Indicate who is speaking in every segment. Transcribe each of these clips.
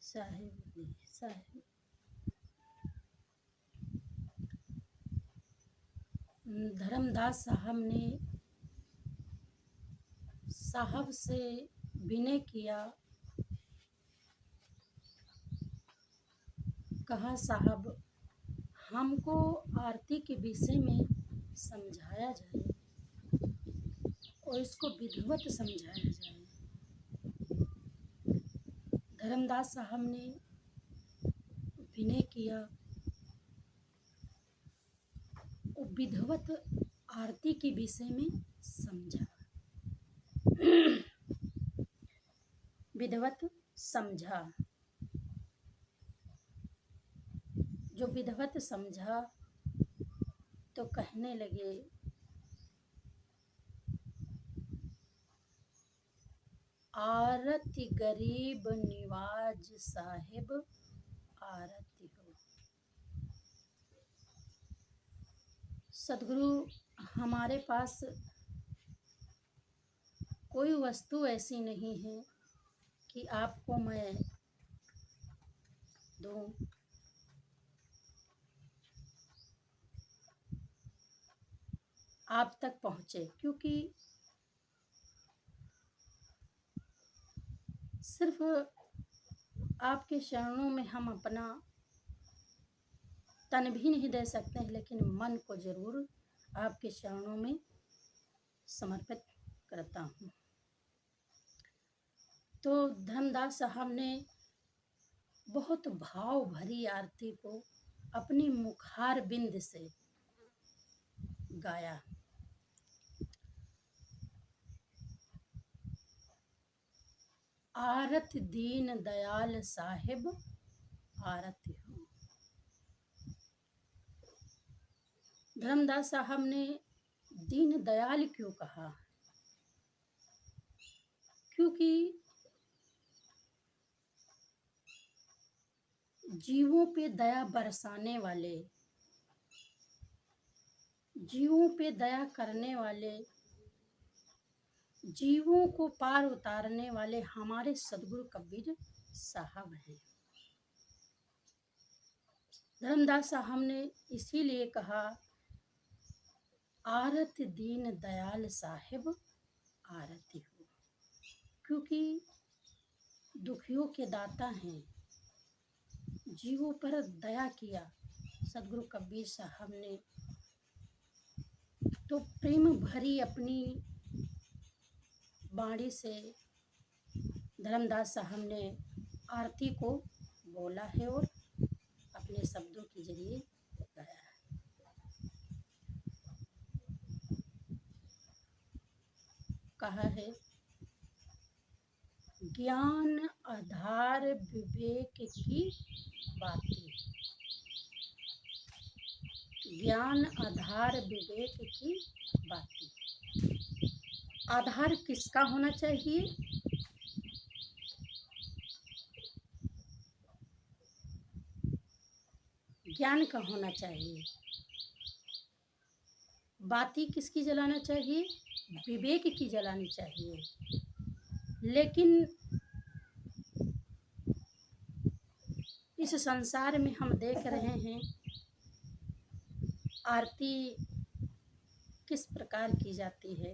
Speaker 1: साहिब धर्मदास साहब ने साहब से विनय किया, कहा साहब हमको आरती के विषय में समझाया जाए और इसको विधिवत समझाया जाए। धर्मदास साहब ने विनय किया और विधिवत आरती के विषय में समझा, विधिवत समझा। जो विधिवत समझा तो कहने लगे आरती गरीब निवाज साहिब आरती हो। सद्गुरु हमारे पास कोई वस्तु ऐसी नहीं है कि आपको मैं दूं। आप तक पहुँचे, क्योंकि सिर्फ आपके चरणों में हम अपना तन भी नहीं दे सकते हैं, लेकिन मन को जरूर आपके चरणों में समर्पित करता हूँ। तो धर्मदास साहब ने बहुत भाव भरी आरती को अपनी मुखार बिंद से गाया। आरत दीन दयाल साहिब आरती हो। धर्मदास साहब ने दीन दयाल क्यों कहा? क्योंकि जीवों पे दया बरसाने वाले, जीवों पे दया करने वाले, जीवों को पार उतारने वाले हमारे सद्गुरु कबीर साहब हैं। धर्मदास साहब ने इसीलिए कहा आरत दीन दयाल साहिब आरती हो, क्योंकि दुखियों के दाता हैं, जीवों पर दया किया सद्गुरु कबीर साहब ने। तो प्रेम भरी अपनी बाणी से धर्मदास साहब ने आरती को बोला है और अपने शब्दों के जरिए गाया है। कहा है ज्ञान आधार विवेक की बातें, ज्ञान आधार विवेक की बातें। आधार किसका होना चाहिए? ज्ञान का होना चाहिए। बाती किसकी जलाना चाहिए? विवेक की जलानी चाहिए। लेकिन इस संसार में हम देख रहे हैं आरती किस प्रकार की जाती है।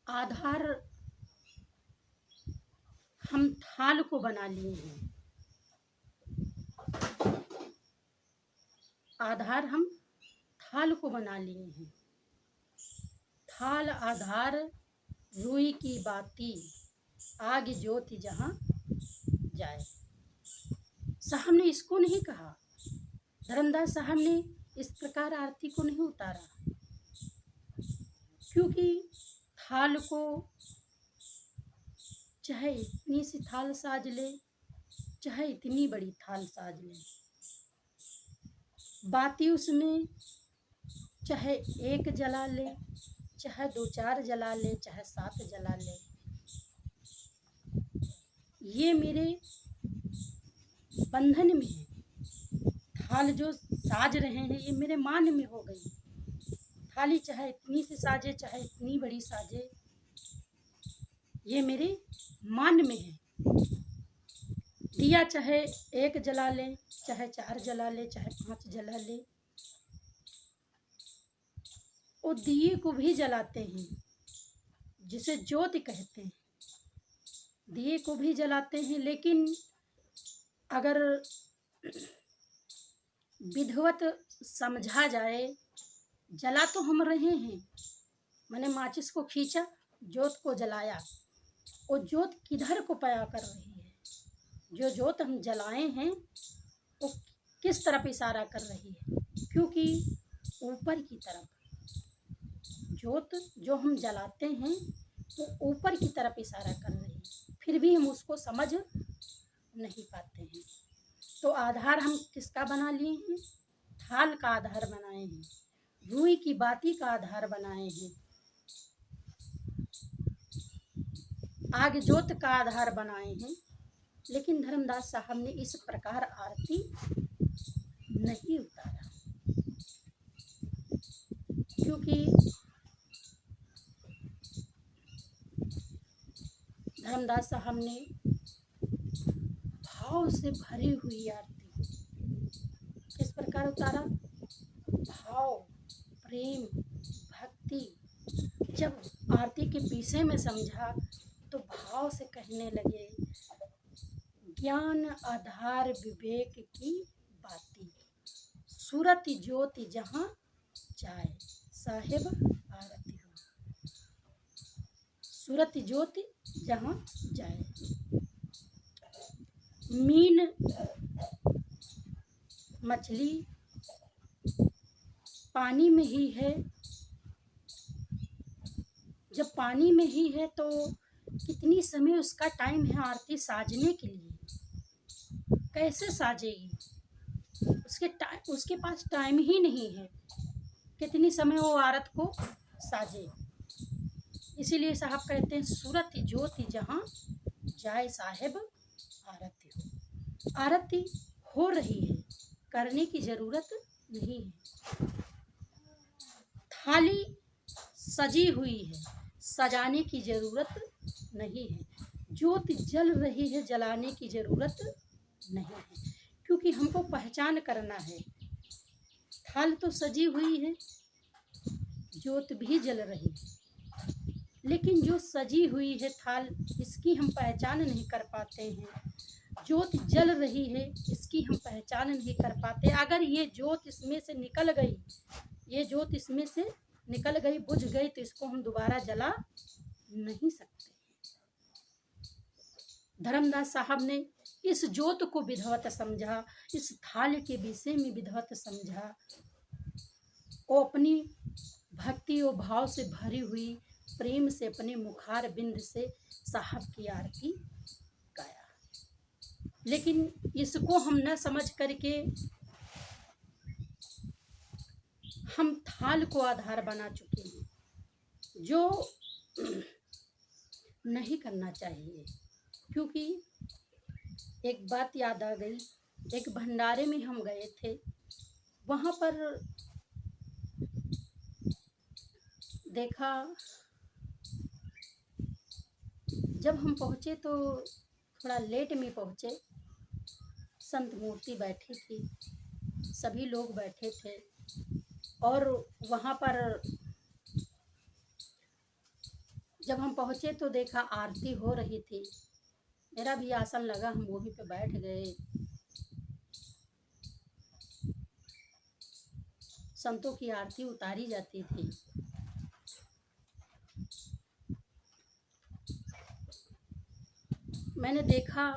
Speaker 1: आधार हम थाल को बना लिए हैं, आधार हम थाल को बना लिए हैं। थाल आधार रुई की बाती, आग ज्योति जहाँ जाए। साहब ने इसको नहीं कहा, धर्मदास साहब ने इस प्रकार आरती को नहीं उतारा, क्योंकि थाल को चाहे इतनी सी थाल साज ले, चाहे इतनी बड़ी थाल साज ले, बाती उसमें चाहे एक जला ले, चाहे 2-4 जला ले, चाहे 7 जला ले, ये मेरे बंधन में है। थाल जो साज रहे हैं ये मेरे मान में हो गई, थाली चाहे इतनी सी साजे चाहे इतनी बड़ी साजे, ये मेरे मान में है। दिया चाहे एक जला ले, चाहे 4 जला ले, चाहे 5 जला ले, वो दिए को भी जलाते हैं, जिसे ज्योति कहते हैं। दिए को भी जलाते हैं, लेकिन अगर विधिवत समझा जाए, जला तो हम रहे हैं, मैंने माचिस को खींचा, ज्योत को जलाया, वो ज्योत किधर को पया कर रही है, जो ज्योत हम जलाए हैं वो किस तरफ इशारा कर रही है, क्योंकि ऊपर की तरफ। ज्योत जो हम जलाते हैं वो ऊपर की तरफ इशारा कर रही है, फिर भी हम उसको समझ नहीं पाते हैं। तो आधार हम किसका बना लिए हैं? थाल का आधार बनाए हैं, रुई की बाती का आधार बनाए हैं, आग ज्योत का आधार बनाए हैं। लेकिन धर्मदास साहब ने इस प्रकार आरती नहीं उतारा, क्योंकि धर्मदास साहब ने भाव से भरी हुई आरती किस प्रकार उतारा? भाव, प्रेम, भक्ति। जब आरती के विषय में समझा तो भाव से कहने लगे, ज्ञान आधार विवेक की बाती, सूरत ज्योति जहाँ जाए, साहेब आरती हो। सूरत ज्योति जहाँ जाए। मीन मछली पानी में ही है, जब पानी में ही है तो कितनी समय उसका टाइम है आरती साजने के लिए, कैसे साजेगी? उसके पास टाइम ही नहीं है, कितनी समय वो आरत को साजे। इसीलिए साहब कहते हैं, सूरत ज्योति जहाँ जाए, साहेब आरती हो। आरती हो रही है, करने की जरूरत नहीं है। थाली सजी हुई है, सजाने की जरूरत नहीं है। ज्योति जल रही है, जलाने की जरूरत नहीं है, क्योंकि हमको पहचान करना है। थाल तो सजी हुई है, ज्योत भी जल रही है, लेकिन जो सजी हुई है थाल, इसकी हम पहचान नहीं कर पाते हैं। ज्योत जल रही है, इसकी हम पहचान नहीं कर पाते। अगर ये ज्योत इसमें से निकल गई, ये ज्योत इसमें से निकल गई, बुझ गई, तो इसको हम दोबारा जला नहीं सकते। धर्मदास साहब ने इस ज्योत को विधिवत समझा, इस थाल के विषय में विधिवत समझा। वो अपनी भक्ति और भाव से भरी हुई, प्रेम से अपने मुखार बिंद से साहब की आरती गाया। लेकिन इसको हम न समझ करके हम थाल को आधार बना चुके हैं, जो नहीं करना चाहिए। क्योंकि एक बात याद आ गई, एक भंडारे में हम गए थे, वहाँ पर देखा, जब हम पहुँचे तो थोड़ा लेट में पहुँचे। संत मूर्ति बैठी थी, सभी लोग बैठे थे, और वहाँ पर जब हम पहुँचे तो देखा आरती हो रही थी। मेरा भी आसन लगा, हम वहीं पे बैठ गए। संतों की आरती उतारी जाती थी। मैंने देखा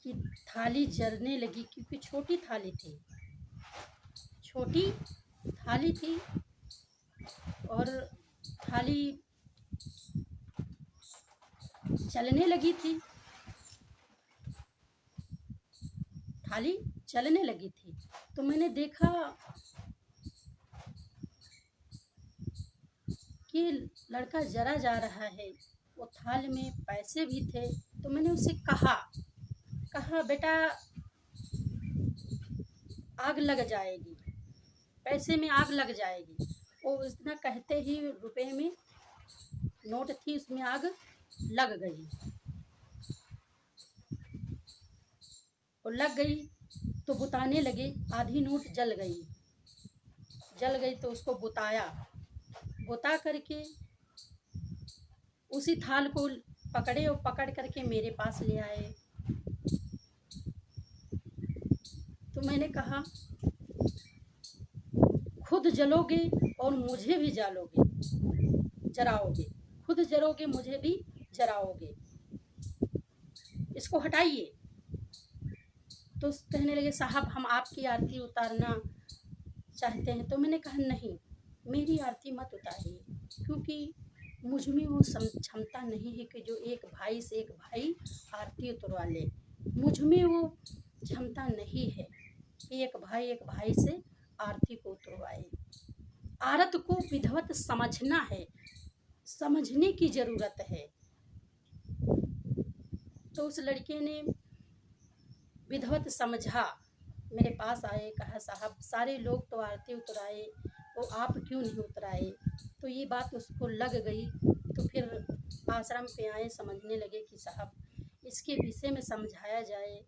Speaker 1: कि थाली जलने लगी, क्योंकि छोटी थाली थी, छोटी थाली थी, और थाली चलने लगी थी, थाली चलने लगी थी। तो मैंने देखा कि लड़का जरा जा रहा है, वो थाल में पैसे भी थे। तो मैंने उसे कहा बेटा आग लग जाएगी। पैसे में आग लग जाएगी। वो इतना कहते ही रुपए में नोट थी, उसमें आग लग गई। और लग गई तो बुताने लगे, आधी नोट जल गई। जल गई तो उसको बुताया, बुता करके उसी थाल को पकड़े और पकड़ करके मेरे पास ले आए। तो मैंने कहा, खुद जलोगे और मुझे भी जलाओगे, जराओगे, खुद जलोगे मुझे भी जराओगे, इसको हटाइए। तो कहने लगे, साहब हम आपकी आरती उतारना चाहते हैं। तो मैंने कहा, नहीं, मेरी आरती मत उतारिए, क्योंकि मुझ में वो क्षमता नहीं है कि जो एक भाई से एक भाई आरती उतरवा ले। मुझ में वो क्षमता नहीं है कि एक भाई से आरती को उतरवाए। आरत को विधवत समझना है, समझने की जरूरत है। तो उस लड़के ने विधवत समझा, मेरे पास आए, कहा, साहब सारे लोग तो आरती उतराए, तो आप क्यों नहीं उतराए? तो ये बात उसको लग गई। तो फिर आश्रम पे आए, समझने लगे कि साहब इसके विषय में समझाया जाए।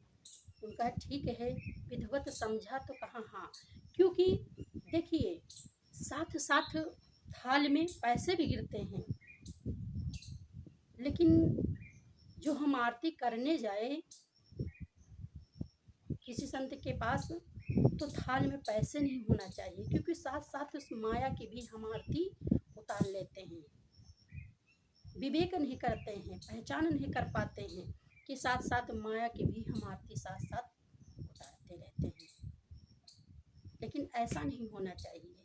Speaker 1: उनका ठीक है, विधवत समझा तो कहा हाँ, क्योंकि देखिए साथ साथ थाल में पैसे भी गिरते हैं, लेकिन जो हम आरती करने जाए किसी संत के पास, तो थाल में पैसे नहीं होना चाहिए, क्योंकि साथ साथ उस माया की भी हम आरती उतार लेते हैं। विवेक नहीं करते हैं, पहचान नहीं कर पाते हैं कि साथ साथ माया की भी हम आरती साथ साथ उतारते रहते हैं। लेकिन ऐसा नहीं होना चाहिए।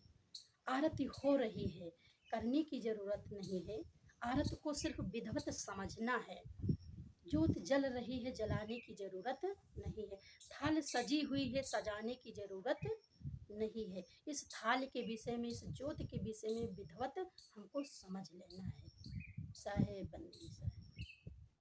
Speaker 1: आरती हो रही है, करने की जरूरत नहीं है। आरत को सिर्फ विधवत समझना है। जोत जल रही है, जलाने की जरूरत नहीं है। थाल सजी हुई है, सजाने की जरूरत नहीं है। इस थाल के विषय में, इस जोत के विषय में विधवत हमको समझ लेना है। साहेब बंदी साहेब।